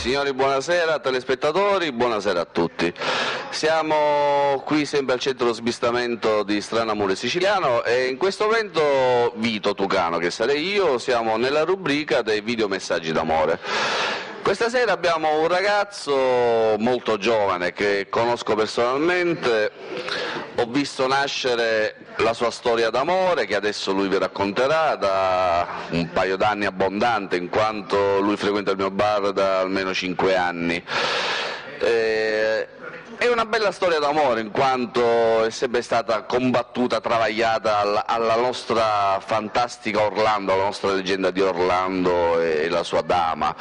Signori, buonasera, telespettatori, buonasera a tutti. Siamo qui sempre al centro smistamento di Stranamore Siciliano e in questo momento Vito Tucano, che sarei io, siamo nella rubrica dei videomessaggi d'amore. Questa sera abbiamo un ragazzo molto giovane che conosco personalmente, ho visto nascere la sua storia d'amore che adesso lui vi racconterà da un paio d'anni abbondante, in quanto lui frequenta il mio bar da almeno 5 anni. È una bella storia d'amore in quanto è sempre stata combattuta, travagliata alla nostra fantastica Orlando, alla nostra leggenda di Orlando e la sua dama.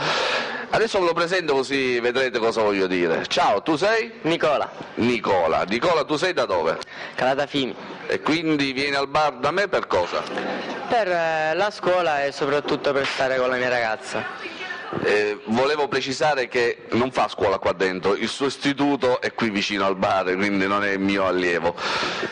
Adesso ve lo presento così vedrete cosa voglio dire. Ciao, tu sei? Nicola. Nicola, tu sei da dove? Calatafimi. E quindi vieni al bar da me per cosa? Per la scuola e soprattutto per stare con la mia ragazza. Volevo precisare che non fa scuola qua dentro, il suo istituto è qui vicino al bar, quindi non è mio allievo.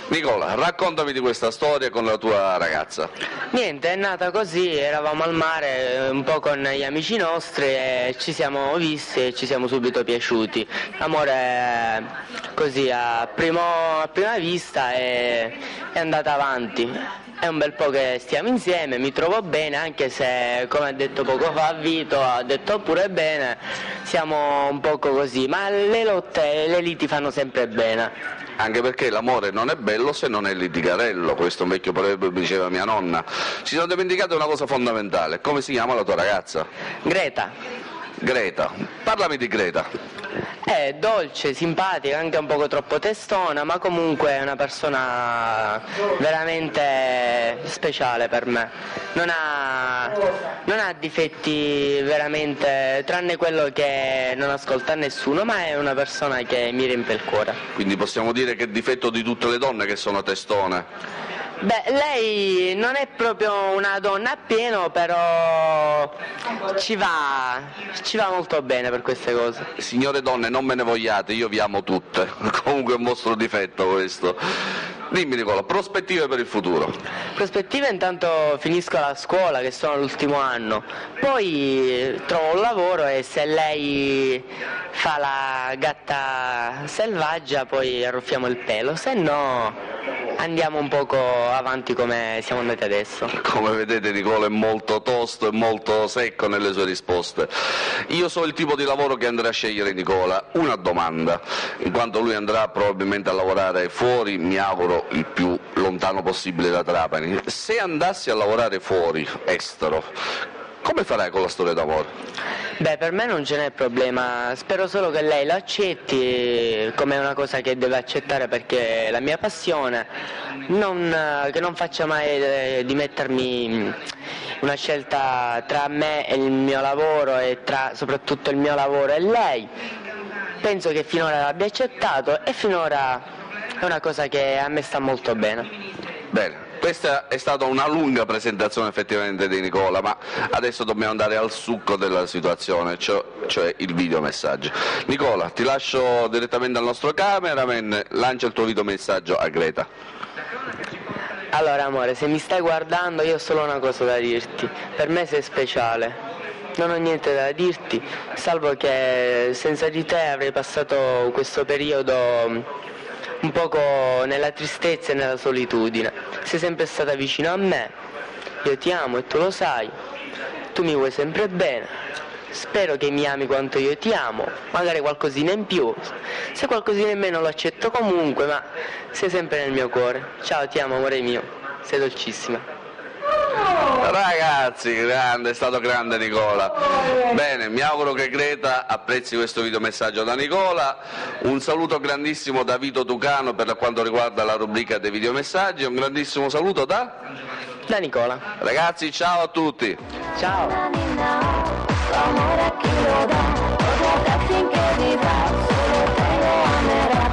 Nicola, raccontami di questa storia con la tua ragazza. Niente, è nata così, eravamo al mare un po' con gli amici nostri e ci siamo visti e ci siamo subito piaciuti. Amore così a prima vista è andata avanti. È un bel po' che stiamo insieme, mi trovo bene, anche se, come ha detto poco fa Vito, ha detto pure bene, siamo un poco così, ma le lotte e le liti fanno sempre bene. Anche perché l'amore non è bello se non è litigarello, questo è un vecchio proverbio che diceva mia nonna. Ci sono dimenticato una cosa fondamentale, come si chiama la tua ragazza? Greta, parlami di Greta. È dolce, simpatica, anche un poco troppo testona, ma comunque è una persona veramente speciale per me. Non ha difetti veramente, tranne quello che non ascolta nessuno, ma è una persona che mi riempie il cuore. Quindi possiamo dire che è difetto di tutte le donne che sono testone? Beh, lei non è proprio una donna appieno, però ci va molto bene per queste cose. Signore donne, non me ne vogliate, io vi amo tutte, comunque è un vostro difetto questo. Dimmi Nicola, prospettive per il futuro? Prospettive, intanto finisco la scuola, che sono all'ultimo anno, poi trovo un lavoro e se lei fa la gatta selvaggia poi arruffiamo il pelo, se no andiamo un poco avanti come siamo andati adesso. Come vedete Nicola è molto tosto e molto secco nelle sue risposte. Io so il tipo di lavoro che andrà a scegliere Nicola, una domanda, in quanto lui andrà probabilmente a lavorare fuori, mi auguro il più lontano possibile da Trapani. Se andassi a lavorare fuori, estero, come farai con la storia d'amore? Beh, per me non ce n'è problema, spero solo che lei lo accetti come una cosa che deve accettare perché è la mia passione, che non faccia mai di mettermi una scelta tra me e il mio lavoro e tra soprattutto il mio lavoro e lei. Penso che finora l'abbia accettato e finora è una cosa che a me sta molto bene. Bene. Questa è stata una lunga presentazione effettivamente di Nicola, ma adesso dobbiamo andare al succo della situazione, cioè il videomessaggio. Nicola, ti lascio direttamente al nostro cameraman, lancia il tuo videomessaggio a Greta. Allora amore, se mi stai guardando io ho solo una cosa da dirti, per me sei speciale. Non ho niente da dirti, salvo che senza di te avrei passato questo periodo un poco nella tristezza e nella solitudine. Sei sempre stata vicino a me, io ti amo e tu lo sai, tu mi vuoi sempre bene, spero che mi ami quanto io ti amo, magari qualcosina in più, se qualcosina in meno lo accetto comunque, ma sei sempre nel mio cuore. Ciao, ti amo amore mio, sei dolcissima. Ragazzi, grande, è stato grande Nicola. Bene, mi auguro che Greta apprezzi questo videomessaggio da Nicola. Un saluto grandissimo da Vito Tucano per quanto riguarda la rubrica dei videomessaggi. Un grandissimo saluto da Nicola. Ragazzi, ciao a tutti. Ciao. L'amore a chi lo dà, lo dà finché vivrà, solo te lo amerà.